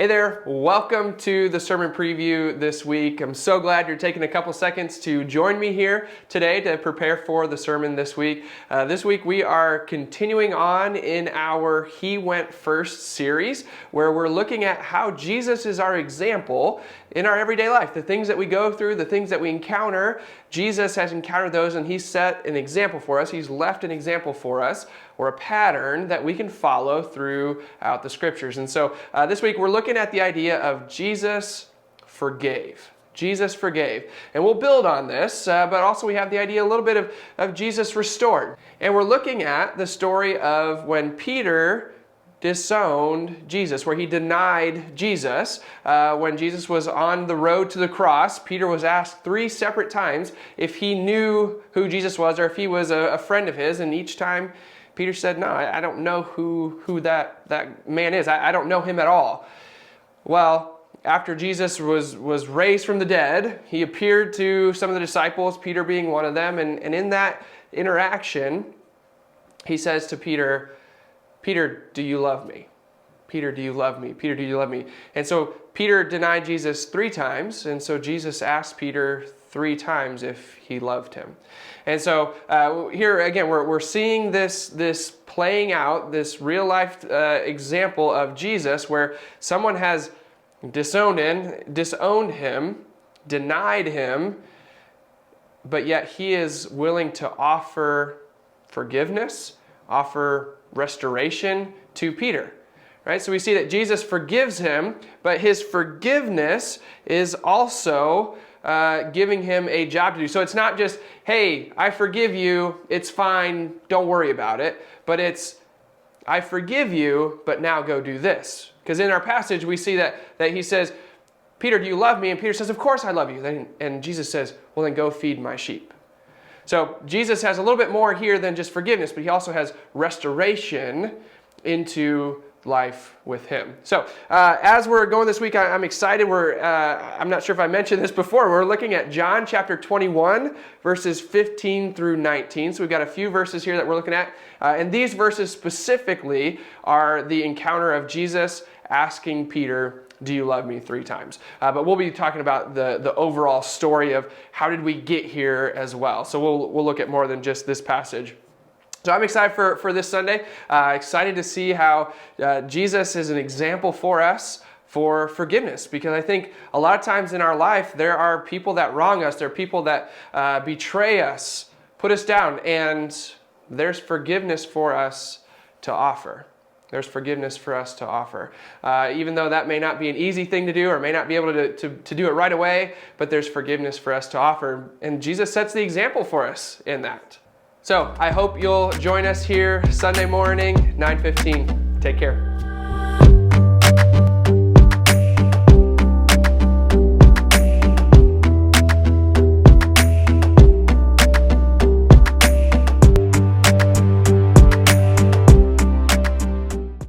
Hey there, welcome to the sermon preview this week. I'm so glad you're taking a couple seconds to join me here today to prepare for the sermon this week. This week we are continuing on in our He Went First series, where we're looking at how Jesus is our example in our everyday life. The things that we go through, the things that we encounter, Jesus has encountered those and He's set an example for us. He's left an example for us, or a pattern that we can follow throughout the scriptures. And so this week we're looking at the idea of Jesus forgave. Jesus forgave. And we'll build on this, but also we have the idea a little bit of Jesus restored. And we're looking at the story of when Peter disowned Jesus, where he denied Jesus. When Jesus was on the road to the cross, Peter was asked 3 separate times if he knew who Jesus was or if he was a friend of his, and each time Peter said, no, I don't know who that man is. I don't know him at all. Well, after Jesus was raised from the dead, he appeared to some of the disciples, Peter being one of them, and in that interaction, he says to Peter, Peter, do you love me? Peter, do you love me? Peter, do you love me? And so Peter denied Jesus 3 times, and so Jesus asked Peter 3 times if he loved him. And so here again, we're seeing this playing out, this real life example of Jesus where someone has disowned him, denied him, but yet he is willing to offer forgiveness, offer restoration to Peter. Right? So we see that Jesus forgives him, but his forgiveness is also giving him a job to do. So it's not just, hey, I forgive you, it's fine, don't worry about it. But it's, I forgive you, but now go do this. Because in our passage, we see that he says, Peter, do you love me? And Peter says, of course I love you. And Jesus says, well, then go feed my sheep. So Jesus has a little bit more here than just forgiveness, but he also has restoration into life with him. So as we're going this week, I'm excited. I'm not sure if I mentioned this before. We're looking at John chapter 21, verses 15 through 19. So we've got a few verses here that we're looking at. And these verses specifically are the encounter of Jesus asking Peter, do you love me 3 times? But we'll be talking about the overall story of how did we get here as well. So we'll look at more than just this passage. So I'm excited for this Sunday, excited to see how Jesus is an example for us for forgiveness, because I think a lot of times in our life there are people that wrong us, there are people that betray us, put us down, and there's forgiveness for us to offer. There's forgiveness for us to offer. Even though that may not be an easy thing to do or may not be able to do it right away, but there's forgiveness for us to offer. And Jesus sets the example for us in that. So I hope you'll join us here Sunday morning, 9:15. Take care.